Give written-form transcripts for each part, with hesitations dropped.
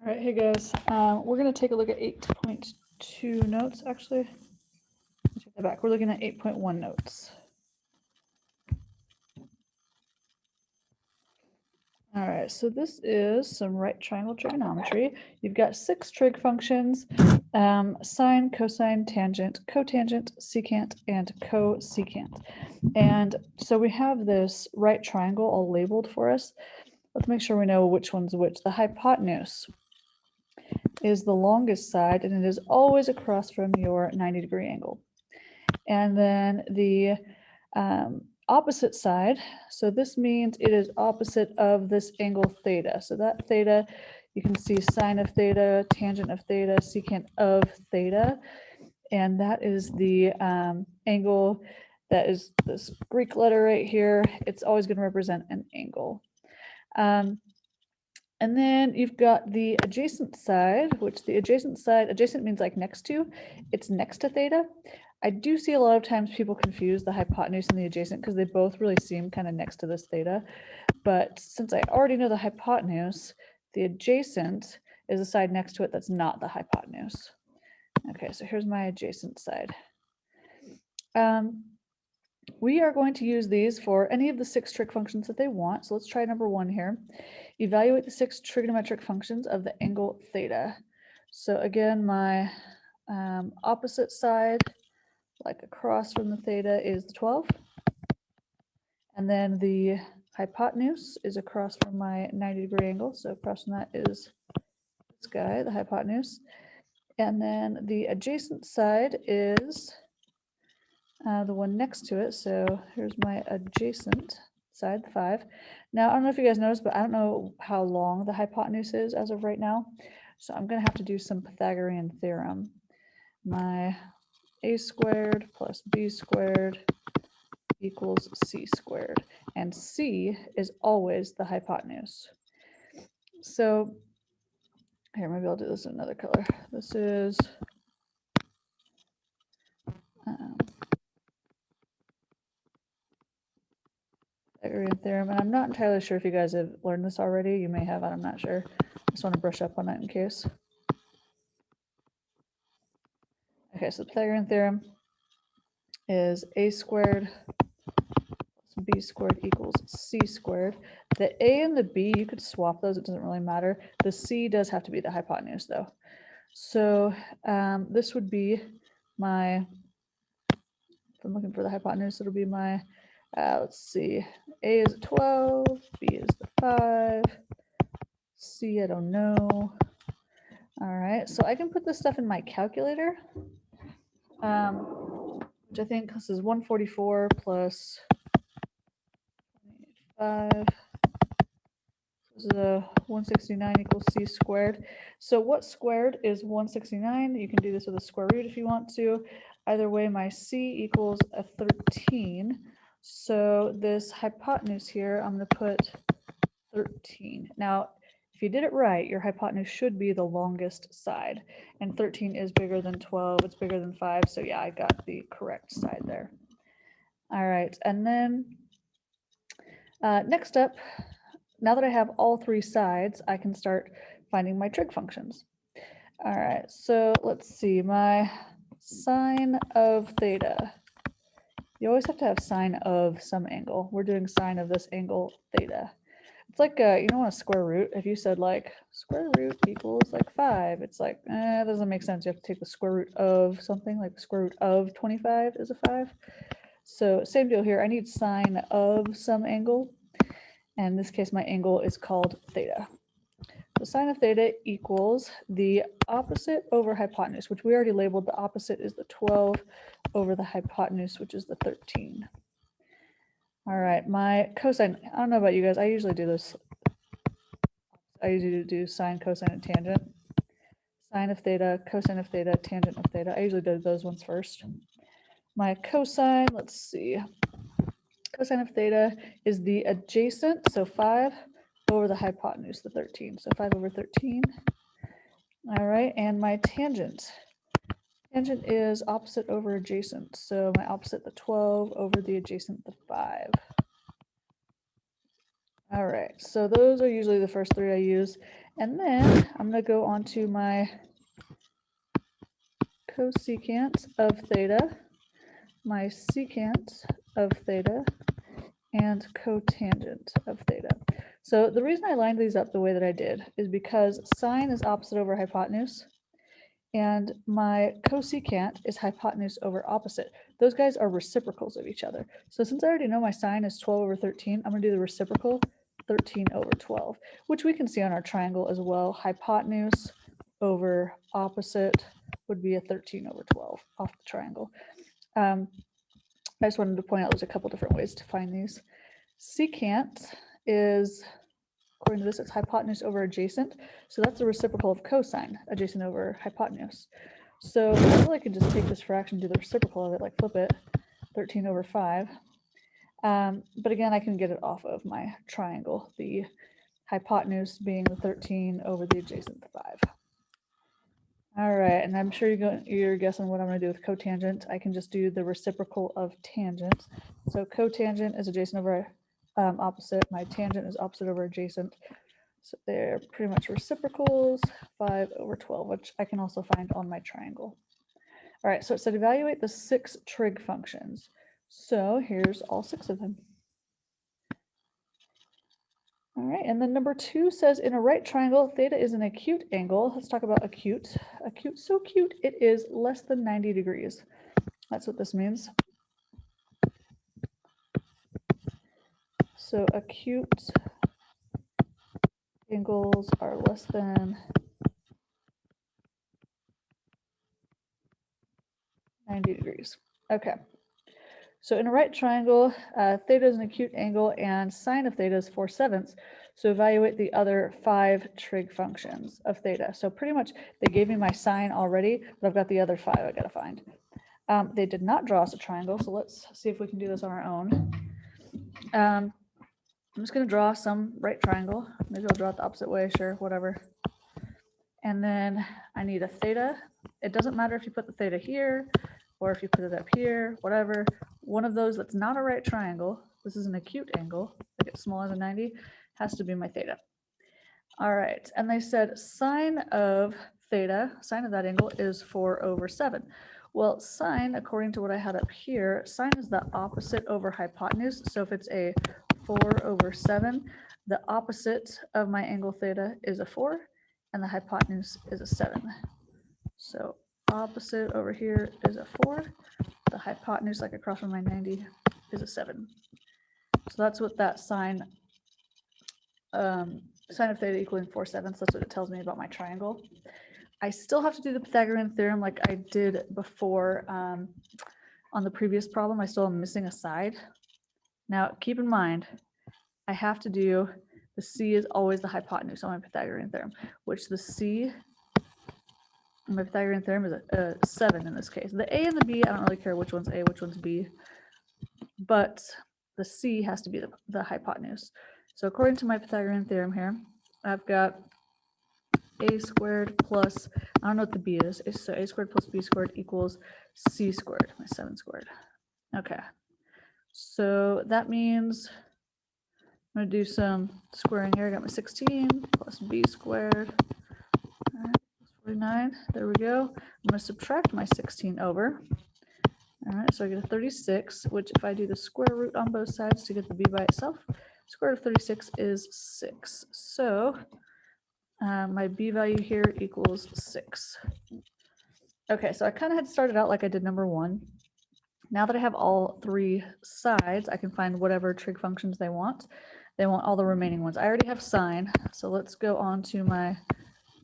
All right, hey guys, we're going to take a look at 8.2 notes, actually. Let's take that back. We're looking at 8.1 notes. All right, so this is some right triangle trigonometry. You've got 6 trig functions, sine, cosine, tangent, cotangent, secant, and cosecant. And so we have this right triangle all labeled for us. Let's make sure we know which one's which. The hypotenuse is the longest side, and it is always across from your 90-degree angle. And then the opposite side, so this means it is opposite of this angle theta. So that theta, you can see sine of theta, tangent of theta, secant of theta. And that is the angle that is this Greek letter right here. It's always going to represent an angle. And then you've got the adjacent side, which the adjacent side, adjacent means like next to, it's next to theta. I do see a lot of times people confuse the hypotenuse and the adjacent because they both really seem kind of next to this theta. But since I already know the hypotenuse, the adjacent is the side next to it that's not the hypotenuse. Okay, so here's my adjacent side. We are going to use these for any of the 6 trig functions that they want. So let's try number 1 here. Evaluate the 6 trigonometric functions of the angle theta. So again, my opposite side, like across from the theta, is the 12. And then the hypotenuse is across from my 90-degree angle. So across from that is this guy, the hypotenuse. And then the adjacent side is the one next to it. So here's my adjacent side, the 5. Now, I don't know if you guys noticed, but I don't know how long the hypotenuse is as of right now. So I'm going to have to do some Pythagorean theorem. My a squared plus b squared equals c squared. And c is always the hypotenuse. So here, maybe I'll do this in another color. This is Pythagorean theorem, and I'm not entirely sure if you guys have learned this already. You may have, I'm not sure. I just want to brush up on it in case. Okay, so the Pythagorean theorem is a squared plus b squared equals c squared. The a and the b, you could swap those, it doesn't really matter. The c does have to be the hypotenuse though. So this would be my, if I'm looking for the hypotenuse, it'll be my, let's see, a is 12, b is the 5, c I don't know. All right, so I can put this stuff in my calculator, which I think this is 144 plus 5. This is a 169 equals c squared. So what squared is 169? You can do this with a square root if you want to. Either way, my c equals a 13. So this hypotenuse here, I'm going to put 13. Now, if you did it right, your hypotenuse should be the longest side. And 13 is bigger than 12. It's bigger than 5. So yeah, I got the correct side there. All right. And then next up, now that I have all 3 sides, I can start finding my trig functions. All right. So let's see. My sine of theta. You always have to have sine of some angle. We're doing sine of this angle theta. It's like, you know, a square root. If you said like square root equals like 5, it's like, it doesn't make sense. You have to take the square root of something, like the square root of 25 is a 5. So same deal here. I need sine of some angle. And in this case, my angle is called theta. So sine of theta equals the opposite over hypotenuse, which we already labeled. The opposite is the 12 over the hypotenuse, which is the 13. All right, my cosine, I don't know about you guys, I usually do this. I usually do sine, cosine, and tangent. Sine of theta, cosine of theta, tangent of theta. I usually do those ones first. My cosine, let's see. Cosine of theta is the adjacent, so 5 over the hypotenuse, the 13. So 5 over 13. All right, and my tangent. Tangent is opposite over adjacent. So my opposite, the 12, over the adjacent, the 5. All right, so those are usually the first three I use. And then I'm going to go on to my cosecant of theta, my secant of theta, and cotangent of theta. So the reason I lined these up the way that I did is because sine is opposite over hypotenuse, and my cosecant is hypotenuse over opposite. Those guys are reciprocals of each other. So since I already know my sine is 12 over 13, I'm going to do the reciprocal 13 over 12, which we can see on our triangle as well. Hypotenuse over opposite would be a 13 over 12 off the triangle. I just wanted to point out there's a couple different ways to find these. Secant is, according to this, it's hypotenuse over adjacent. So that's the reciprocal of cosine, adjacent over hypotenuse. So I really could just take this fraction, do the reciprocal of it, like flip it, 13 over 5. But again, I can get it off of my triangle, the hypotenuse being the 13 over the adjacent 5. All right, and I'm sure you're guessing what I'm going to do with cotangent. I can just do the reciprocal of tangent. So cotangent is adjacent over opposite. My tangent is opposite over adjacent. So they're pretty much reciprocals, 5 over 12, which I can also find on my triangle. All right, so it said evaluate the 6 trig functions. So here's all 6 of them. All right, and then number 2 says in a right triangle, theta is an acute angle. Let's talk about acute. Acute, so cute, it is less than 90 degrees. That's what this means. So acute angles are less than 90 degrees. Okay. So in a right triangle, theta is an acute angle and sine of theta is 4/7. So evaluate the other 5 trig functions of theta. So pretty much they gave me my sine already, but I've got the other 5 I got to find. They did not draw us a triangle, so let's see if we can do this on our own. I'm just going to draw some right triangle. Maybe I'll draw it the opposite way, sure, whatever. And then I need a theta. It doesn't matter if you put the theta here or if you put it up here, whatever. One of those that's not a right triangle, this is an acute angle, like it's smaller than 90, has to be my theta. All right, and they said sine of theta, sine of that angle is 4/7. Well, sine, according to what I had up here, sine is the opposite over hypotenuse. So if it's a 4/7, the opposite of my angle theta is a 4, and the hypotenuse is a 7. So opposite over here is a 4. The hypotenuse, like across from my 90, is a 7. So that's what that sine of theta equaling 4/7. That's what it tells me about my triangle. I still have to do the Pythagorean theorem like I did before on the previous problem. I still am missing a side. Now, keep in mind, I have to do, the C is always the hypotenuse on my Pythagorean theorem, which the C in my Pythagorean theorem is a 7 in this case. The A and the B, I don't really care which one's A, which one's B, but the C has to be the hypotenuse. So according to my Pythagorean theorem here, I've got a squared plus, I don't know what the b is, so a squared plus b squared equals c squared, my 7 squared. Okay, so that means I'm going to do some squaring here. I got my 16 plus b squared, all right, 49, there we go. I'm going to subtract my 16 over. All right, so I get a 36, which if I do the square root on both sides to get the b by itself, square root of 36 is 6. So my b value here equals 6. Okay, so I kind of had started out like I did number 1. Now that I have all 3 sides, I can find whatever trig functions they want. They want all the remaining ones. I already have sine, so let's go on to my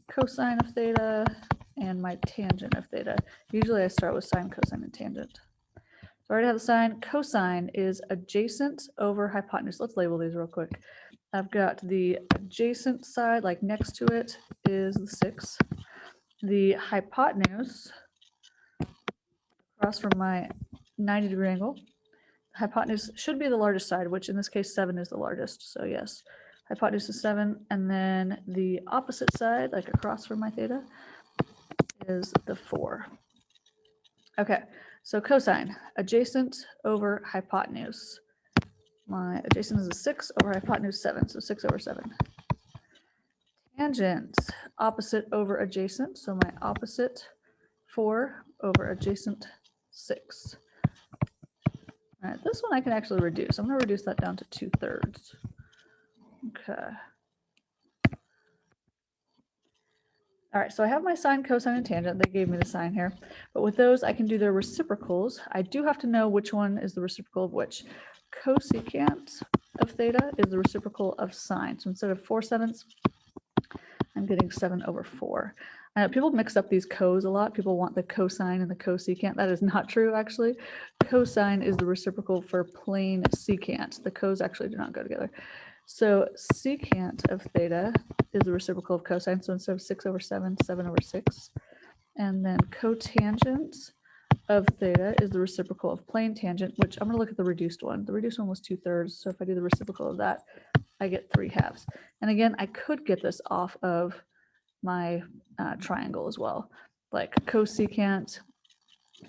cosine of theta and my tangent of theta. Usually I start with sine, cosine, and tangent. So I already have the sine. Cosine is adjacent over hypotenuse. Let's label these real quick. I've got the adjacent side, like next to it, is the 6. The hypotenuse across from my 90-degree angle. The hypotenuse should be the largest side, which in this case 7 is the largest. So yes, hypotenuse is 7. And then the opposite side, like across from my theta, is the 4. Okay, so cosine, adjacent over hypotenuse. My adjacent is a 6 over hypotenuse 7, so 6 over 7. Tangent, opposite over adjacent, so my opposite 4 over adjacent 6. All right, this one I can actually reduce. I'm going to reduce that down to 2/3. Okay. All right, so I have my sine, cosine, and tangent. They gave me the sign here. But with those, I can do their reciprocals. I do have to know which one is the reciprocal of which. Cosecant of theta is the reciprocal of sine. So instead of 4/7, I'm getting 7 over 4. I know people mix up these cos a lot. People want the cosine and the cosecant. That is not true, actually. Cosine is the reciprocal for plane secant. The cos actually do not go together. So secant of theta is the reciprocal of cosine. So instead of 6 over 7, 7 over 6. And then cotangent of theta is the reciprocal of plane tangent, which I'm going to look at the reduced one. The reduced one was 2/3. So if I do the reciprocal of that, I get 3/2. And again, I could get this off of my triangle as well. Like cosecant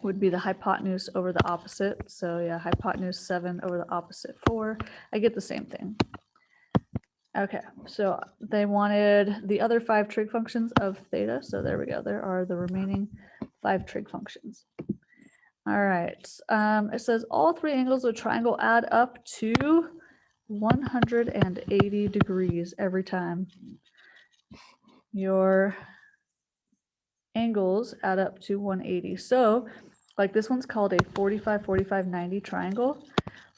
would be the hypotenuse over the opposite. So yeah, hypotenuse 7 over the opposite 4. I get the same thing. Okay, so they wanted the other 5 trig functions of theta. So there we go. There are the remaining 5 trig functions. All right. It says all 3 angles of a triangle add up to 180 degrees every time. Your angles add up to 180. So like this one's called a 45, 45, 90 triangle.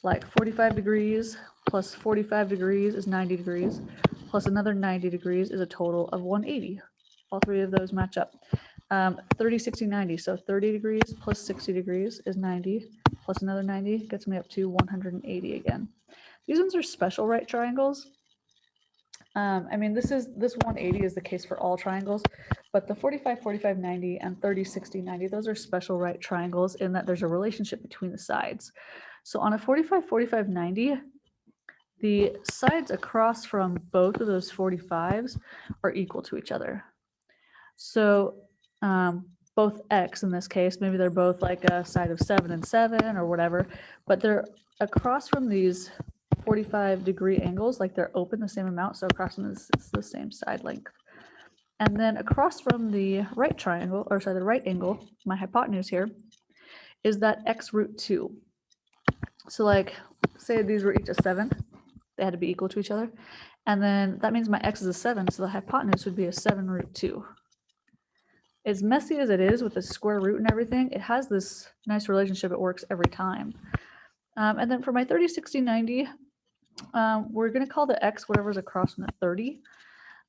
Like 45 degrees plus 45 degrees is 90 degrees, plus another 90 degrees is a total of 180. All 3 of those match up. 30, 60, 90. So 30 degrees plus 60 degrees is 90, plus another 90 gets me up to 180 again. These ones are special right triangles. I mean, this 180 is the case for all triangles, but the 45, 45, 90 and 30, 60, 90, those are special right triangles in that there's a relationship between the sides. So on a 45, 45, 90, the sides across from both of those 45s are equal to each other. So both x in this case, maybe they're both like a side of 7 and 7 or whatever, but they're across from these 45-degree angles, like they're open the same amount, so across from this is the same side length. And then across from the right triangle, or sorry, the right angle, my hypotenuse here, is that x root 2. So like, say these were each a 7, they had to be equal to each other. And then that means my x is a 7, so the hypotenuse would be a 7 root 2. As messy as it is with the square root and everything, it has this nice relationship. It works every time. And then for my 30, 60, 90, we're going to call the x whatever's across from the 30.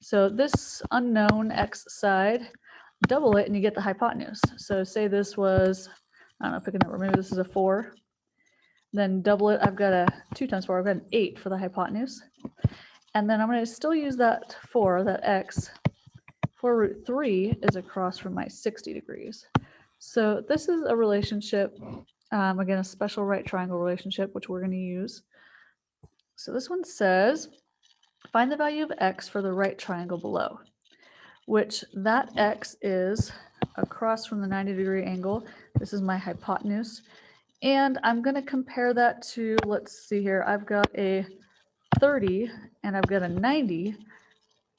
So this unknown x side, double it and you get the hypotenuse. So say this was, I don't know, pick a number, maybe this is a 4. Then double it, I've got a 2 times 4, I've got an 8 for the hypotenuse. And then I'm going to still use that 4, that x. 4 root 3 is across from my 60 degrees. So this is a relationship, again, a special right triangle relationship, which we're going to use. So this one says, find the value of x for the right triangle below, which that x is across from the 90-degree angle. This is my hypotenuse. And I'm going to compare that to, let's see here, I've got a 30 and I've got a 90,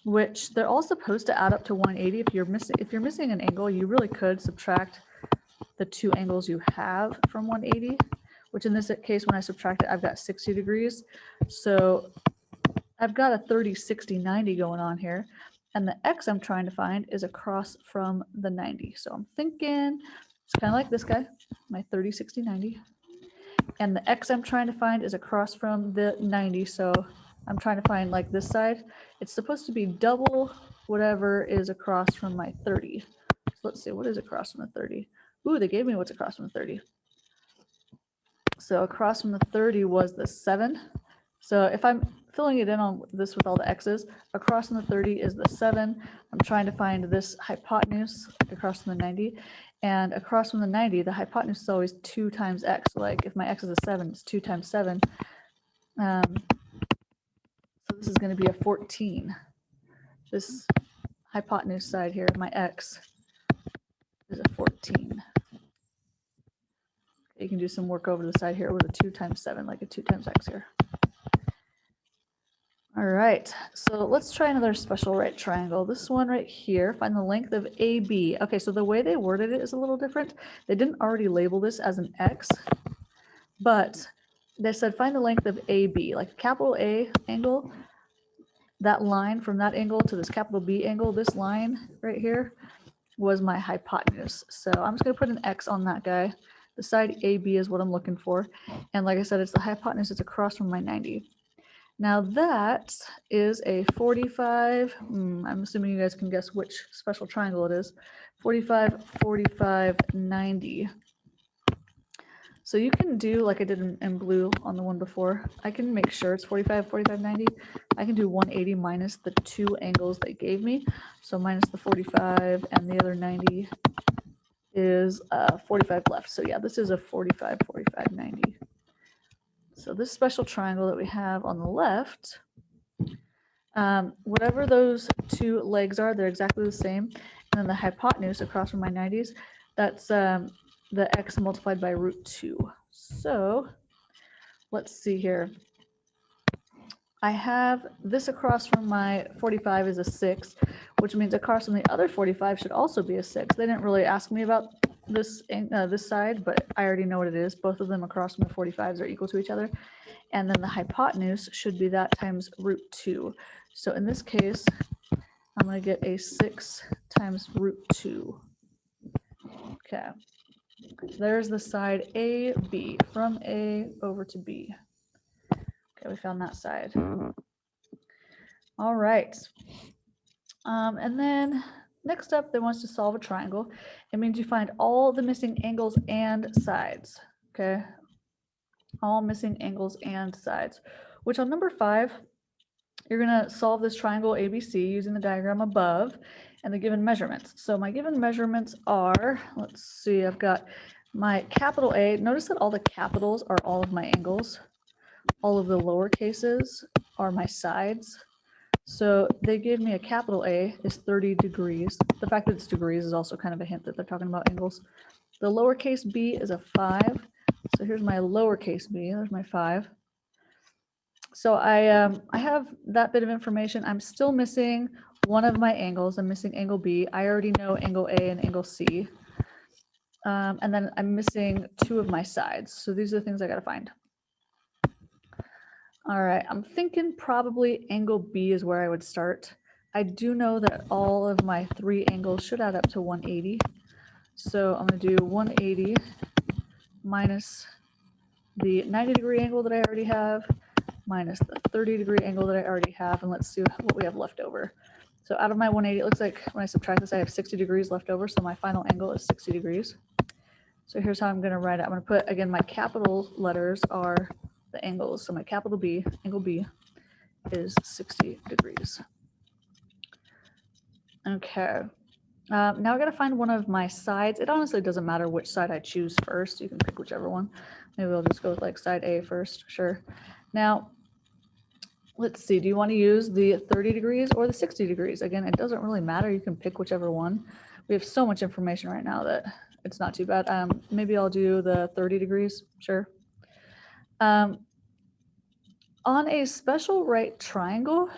which they're all supposed to add up to 180. If you're missing an angle, you really could subtract the 2 angles you have from 180, which in this case, when I subtract it, I've got 60 degrees. So I've got a 30, 60, 90 going on here. And the x I'm trying to find is across from the 90. So I'm thinking it's kind of like this guy, my 30, 60, 90. And the x I'm trying to find is across from the 90. So I'm trying to find like this side. It's supposed to be double whatever is across from my 30. So let's see, what is across from the 30? Ooh, they gave me what's across from the 30. So across from the 30 was the 7. So if I'm filling it in on this with all the x's, across from the 30 is the 7. I'm trying to find this hypotenuse across from the 90. And across from the 90, the hypotenuse is always 2 times x. So like if my x is a 7, it's 2 times 7. So this is going to be a 14. This hypotenuse side here, my x, is a 14. You can do some work over to the side here with a 2 times 7, like a 2 times x here. All right, so let's try another special right triangle. This one right here, find the length of AB. Okay, so the way they worded it is a little different. They didn't already label this as an X, but they said find the length of AB, like capital A angle, that line from that angle to this capital B angle, this line right here was my hypotenuse. So I'm just gonna put an X on that guy. The side AB is what I'm looking for. And like I said, it's the hypotenuse, it's across from my 90. Now that is a 45, I'm assuming you guys can guess which special triangle it is, 45, 45, 90. So you can do like I did in blue on the one before. I can make sure it's 45, 45, 90. I can do 180 minus the two angles they gave me. So minus the 45 and the other 90 is 45 left. So yeah, this is a 45, 45, 90. So this special triangle that we have on the left, whatever those two legs are, they're exactly the same. And then the hypotenuse across from my 90s, that's the X multiplied by root 2. So let's see here. I have this across from my 45 is a 6, which means across from the other 45 should also be a 6. They didn't really ask me about this side, but I already know what it is. Both of them across from the 45s are equal to each other. And then the hypotenuse should be that times root 2. So in this case, I'm going to get a 6 times root 2. Okay. So there's the side AB, from A over to B. Okay, we found that side. All right. And then next up, they want us to solve a triangle. It means you find all the missing angles and sides. Okay. All missing angles and sides, which on number 5, you're going to solve this triangle ABC using the diagram above and the given measurements. So my given measurements are, let's see, I've got my capital A. Notice that all the capitals are all of my angles. All of the lower cases are my sides. So they gave me a capital A is 30 degrees. The fact that it's degrees is also kind of a hint that they're talking about angles. The lowercase b is a 5. So here's my lowercase b. There's my 5. So I have that bit of information. I'm still missing one of my angles. I'm missing angle B. I already know angle A and angle C. And then I'm missing 2 of my sides. So these are the things I got to find. All right, I'm thinking probably angle B is where I would start. I do know that all of my 3 angles should add up to 180. So I'm going to do 180 minus the 90-degree angle that I already have, minus the 30-degree angle that I already have, and let's see what we have left over. So out of my 180, it looks like when I subtract this, I have 60 degrees left over, so my final angle is 60 degrees. So here's how I'm going to write it. I'm going to put, again, my capital letters are the angles. So my capital B, angle B, is 60 degrees. Okay. Now I got to find one of my sides. It honestly doesn't matter which side I choose first. You can pick whichever one. Maybe I'll just go with like side A first. Sure. Now, let's see. Do you want to use the 30 degrees or the 60 degrees? Again, it doesn't really matter. You can pick whichever one. We have so much information right now that it's not too bad. Maybe I'll do the 30 degrees. Sure. On a special right triangle,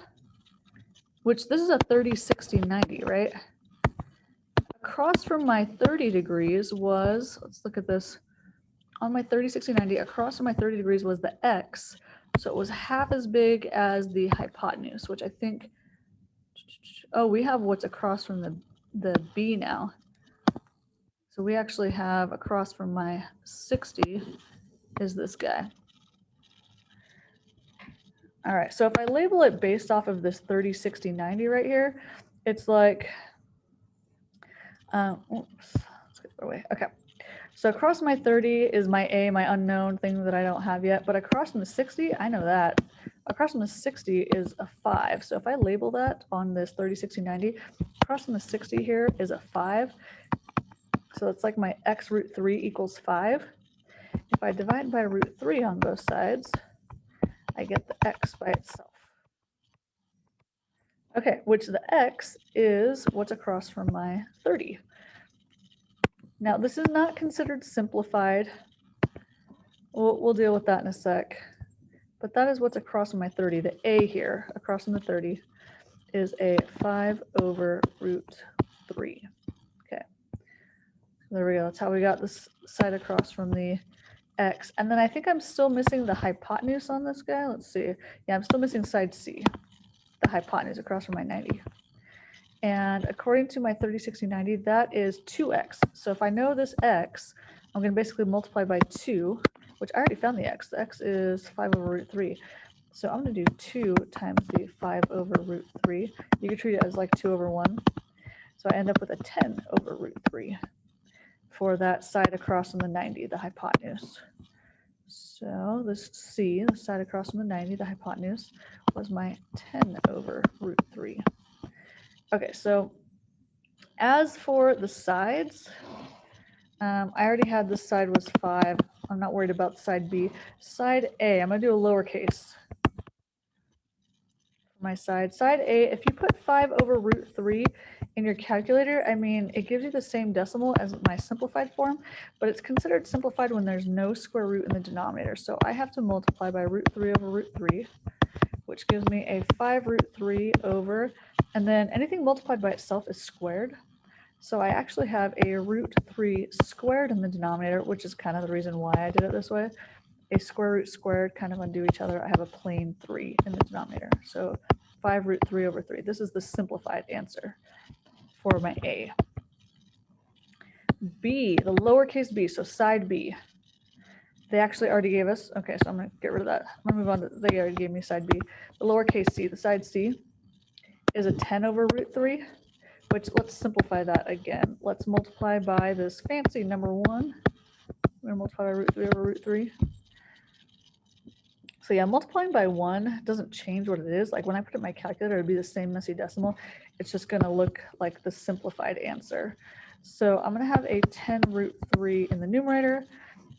which this is a 30, 60, 90, right? Across from my 30 degrees was, let's look at this. On my 30, 60, 90, across from my 30 degrees was the X. So it was half as big as the hypotenuse, which I think, oh, we have what's across from the B now. So we actually have across from my 60 is this guy. All right, so if I label it based off of this 30, 60, 90 right here, it's like, oops, let's get away. Okay, so across my 30 is my A, my unknown thing that I don't have yet, but across from the 60, I know that. Across from the 60 is a 5. So if I label that on this 30, 60, 90, across from the 60 here is a 5. So it's like my x root 3 equals 5. If I divide by root 3 on both sides, I get the x by itself. Okay, which the x is what's across from my 30. Now, this is not considered simplified. We'll deal with that in a sec. but that is what's across from my 30. The A here, across from the 30, is a 5 over root 3. Okay, there we go. That's how we got this side across from the X. And then I think I'm still missing the hypotenuse on this guy. Let's see. Yeah, I'm still missing side C, the hypotenuse across from my 90. And according to my 30, 60, 90, that is 2x. So if I know this x, I'm going to basically multiply by 2, which I already found the x. The x is 5 over root 3. So I'm going to do 2 times the 5 over root 3. You could treat it as like 2 over 1. So I end up with a 10 over root 3 for that side across from the 90, the hypotenuse. So this C, the side across from the 90, the hypotenuse, was my 10 over root 3. Okay, so as for the sides, I already had this side was 5. I'm not worried about side B. Side A, I'm going to do a lowercase for my side. Side A, if you put 5 over root 3 in your calculator, I mean, it gives you the same decimal as my simplified form, but it's considered simplified when there's no square root in the denominator. So I have to multiply by root 3 over root 3, which gives me a 5 root 3 over, and then anything multiplied by itself is squared. So I actually have a root 3 squared in the denominator, which is kind of the reason why I did it this way. A square root squared kind of undo each other. I have a plain 3 in the denominator. So 5 root 3 over 3. This is the simplified answer for my A. B, the lowercase b, so side B. They actually already gave us, okay, so I'm going to get rid of that. I'm going to move on to, they already gave me side B. The lowercase c, the side C, is a 10 over root 3, which let's simplify that again. Let's multiply by this fancy number 1. We're going to multiply by root 3 over root 3. So yeah, multiplying by 1 doesn't change what it is. Like when I put it in my calculator, it'd be the same messy decimal. It's just going to look like the simplified answer. So I'm going to have a 10 root 3 in the numerator.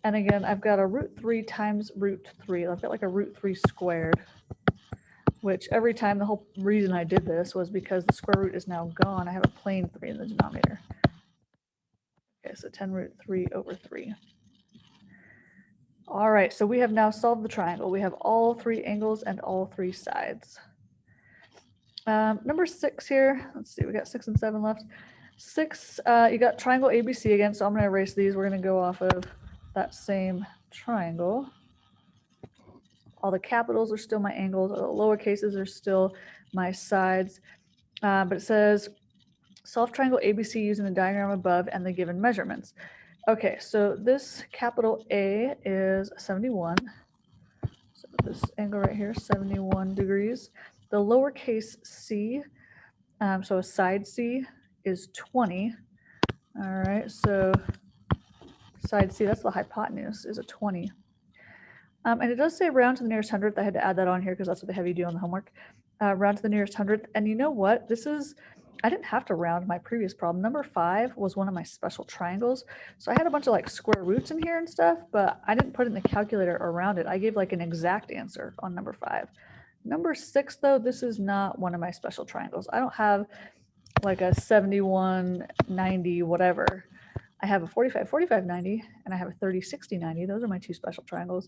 And again, I've got a root 3 times root 3. I've got like a root 3 squared, which every time, the whole reason I did this was because the square root is now gone. I have a plain 3 in the denominator. Okay, so 10 root 3 over 3. All right, so we have now solved the triangle. We have all 3 angles and all 3 sides. Number 6 here, let's see, we got 6 and 7 left. 6, you got triangle ABC again, so I'm going to erase these. We're going to go off of that same triangle. All the capitals are still my angles, all the lower cases are still my sides. But it says solve triangle ABC using the diagram above and the given measurements. Okay, so this capital A is 71. So this angle right here, 71 degrees. The lowercase c, so side C is 20. All right, so side C, that's the hypotenuse, is a 20. And it does say round to the nearest hundredth. I had to add that on here because that's what they have you do on the homework. Round to the nearest hundredth. And you know what? This is, I didn't have to round my previous problem. Number 5 was one of my special triangles. So I had a bunch of like square roots in here and stuff, but I didn't put it in the calculator around it. I gave like an exact answer on number 5. Number 6, though, this is not one of my special triangles. I don't have like a 71, 90, whatever. I have a 45, 45, 90, and I have a 30, 60, 90. Those are my 2 special triangles,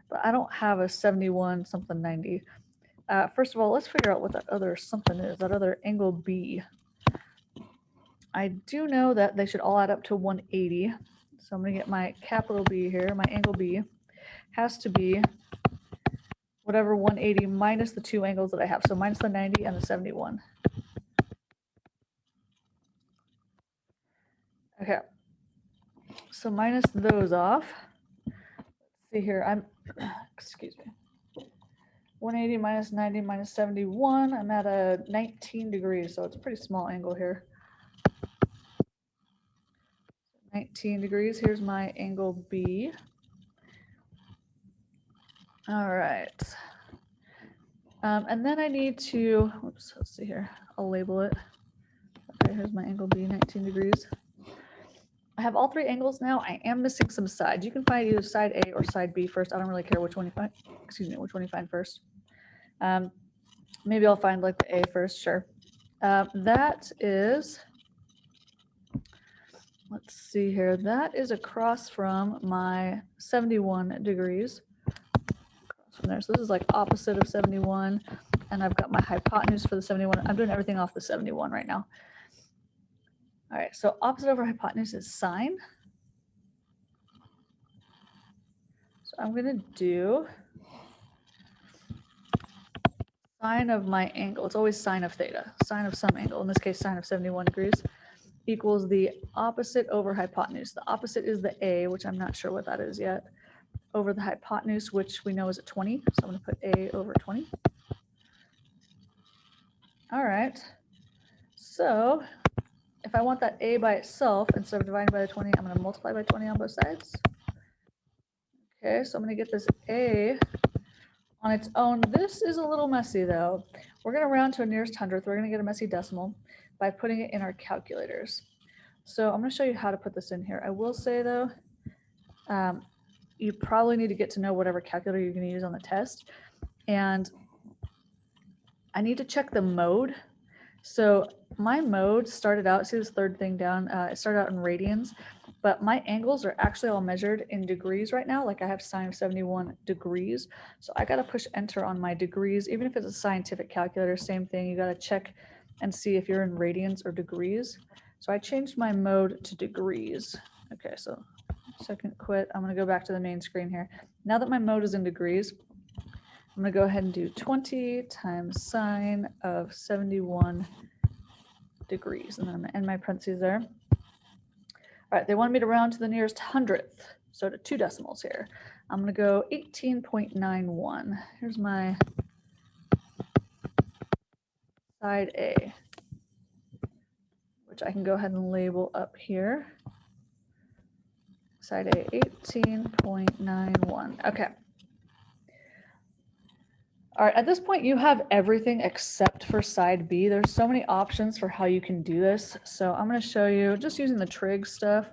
but I don't have a 71 something 90. First of all, let's figure out what that other something is, that other angle B. I do know that they should all add up to 180. So I'm going to get my capital B here. My angle B has to be whatever 180 minus the 2 angles that I have. So minus the 90 and the 71. Okay. So minus those off. Let's see here. Excuse me. 180 minus 90 minus 71. I'm at a 19 degrees, so it's a pretty small angle here. 19 degrees. Here's my angle B. All right. And then I need to, oops, let's see here. I'll label it. Okay, here's my angle B, 19 degrees. I have all 3 angles now. I am missing some sides. You can find either side A or side B first. I don't really care which one you find. Excuse me, which one you find first. Maybe I'll find like the A first, sure. That is, let's see here. That is across from my 71 degrees. Across from there. So this is like opposite of 71, and I've got my hypotenuse for the 71. I'm doing everything off the 71 right now. All right, so opposite over hypotenuse is sine. So I'm going to do sine of my angle. It's always sine of theta, sine of some angle, in this case sine of 71 degrees, equals the opposite over hypotenuse. The opposite is the A, which I'm not sure what that is yet, over the hypotenuse, which we know is at 20. So I'm going to put A over 20. All right. So if I want that A by itself, instead of dividing by the 20, I'm going to multiply by 20 on both sides. Okay, so I'm going to get this A on its own. This is a little messy though. We're going to round to a nearest hundredth. We're going to get a messy decimal by putting it in our calculators. So I'm going to show you how to put this in here. I will say though, you probably need to get to know whatever calculator you're going to use on the test. And I need to check the mode. So my mode started out, see this third thing down, it started out in radians, but my angles are actually all measured in degrees right now. Like I have sine of 71 degrees. So I got to push enter on my degrees. Even if it's a scientific calculator, same thing. You got to check and see if you're in radians or degrees. So I changed my mode to degrees. Okay, so second quit. I'm going to go back to the main screen here. Now that my mode is in degrees, I'm going to go ahead and do 20 times sine of 71 degrees. And then I'm going to end my parentheses there. All right, they wanted me to round to the nearest hundredth, so to 2 decimals here. I'm going to go 18.91. Here's my side A, which I can go ahead and label up here. Side A, 18.91. Okay. All right, at this point, you have everything except for side B. There's so many options for how you can do this. So I'm going to show you just using the trig stuff.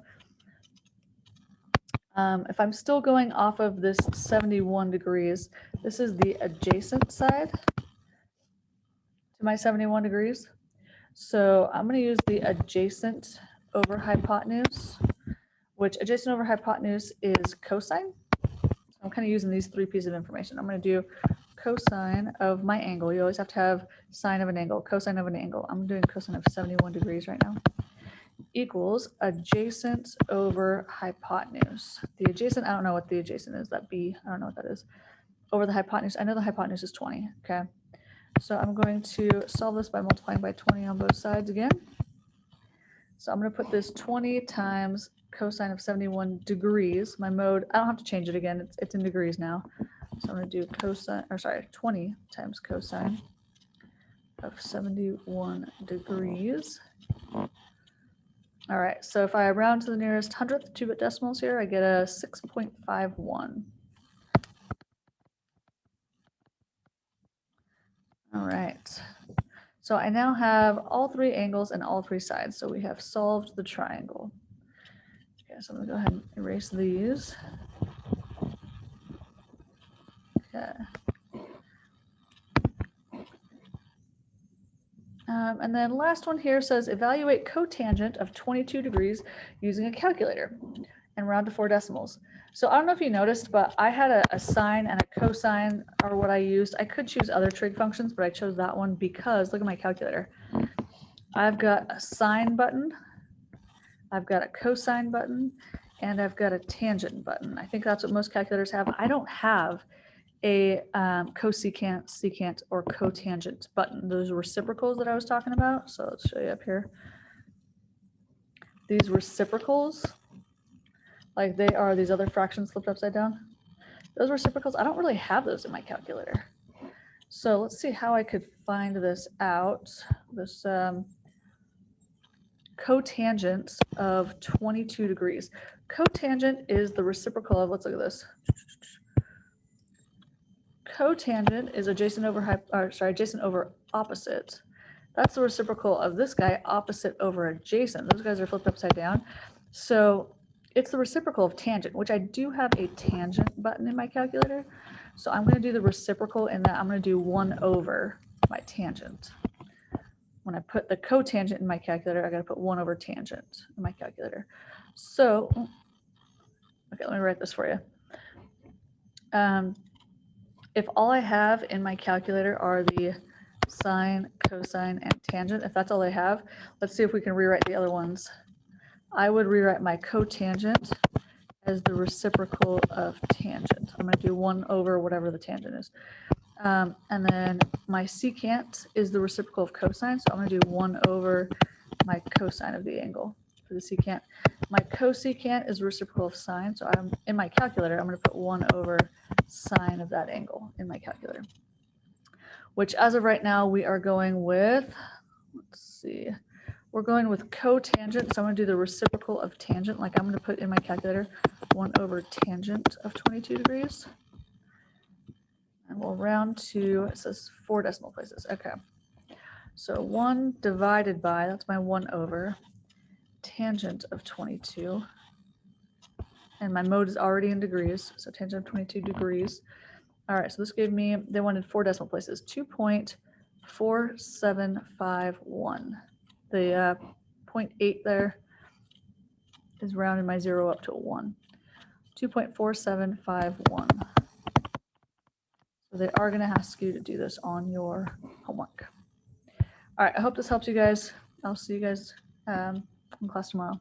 If I'm still going off of this 71 degrees, this is the adjacent side to my 71 degrees. So I'm going to use the adjacent over hypotenuse, which adjacent over hypotenuse is cosine. I'm kind of using these 3 pieces of information. I'm going to do cosine of my angle. You always have to have sine of an angle, cosine of an angle. I'm doing cosine of 71 degrees right now. Equals adjacent over hypotenuse. The adjacent, I don't know what the adjacent is, that B, I don't know what that is. Over the hypotenuse, I know the hypotenuse is 20, okay? So I'm going to solve this by multiplying by 20 on both sides again. So I'm going to put this 20 times cosine of 71 degrees. My mode, I don't have to change it again, it's in degrees now. So I'm going to do cosine, or sorry, 20 times cosine of 71 degrees. All right, so if I round to the nearest hundredth, 2-bit decimals here, I get a 6.51. All right, so I now have all 3 angles and all 3 sides. So we have solved the triangle. Okay, so I'm gonna go ahead and erase these. Okay. And then last one here says evaluate cotangent of 22 degrees using a calculator and round to 4 decimals. So I don't know if you noticed, but I had a sine and a cosine are what I used. I could choose other trig functions, but I chose that one because look at my calculator. I've got a sine button, I've got a cosine button, and I've got a tangent button. I think that's what most calculators have. I don't have a cosecant, secant, or cotangent button. Those reciprocals that I was talking about. So let's show you up here. These reciprocals, like they are these other fractions flipped upside down. Those reciprocals, I don't really have those in my calculator. So let's see how I could find this out. This cotangent of 22 degrees. Cotangent is the reciprocal of, let's look at this. Cotangent is adjacent over adjacent over opposite. That's the reciprocal of this guy, opposite over adjacent. Those guys are flipped upside down. So it's the reciprocal of tangent, which I do have a tangent button in my calculator. So I'm going to do the reciprocal in that I'm going to do 1 over my tangent. When I put the cotangent in my calculator, I got to put 1 over tangent in my calculator. So, okay, let me write this for you. if all I have in my calculator are the sine, cosine, and tangent, if that's all I have, let's see if we can rewrite the other ones. I would rewrite my cotangent as the reciprocal of tangent. I'm going to do 1 over whatever the tangent is. And then my secant is the reciprocal of cosine, so I'm going to do 1 over my cosine of the angle for the secant. My cosecant is reciprocal of sine, so I'm in my calculator, I'm going to put 1 over sine of that angle in my calculator. Which as of right now, we are going with, let's see, we're going with cotangent, so I'm going to do the reciprocal of tangent, like I'm going to put in my calculator 1 over tangent of 22 degrees. And we'll round to, it says 4 decimal places. Okay. So 1 divided by, that's my 1 over, tangent of 22. And my mode is already in degrees, so tangent of 22 degrees. All right, so this gave me, they wanted 4 decimal places, 2.4751. The 0.8 there is rounding my 0 up to a 1. 2.4751. So they are going to ask you to do this on your homework. All right, I hope this helps you guys. I'll see you guys in class tomorrow.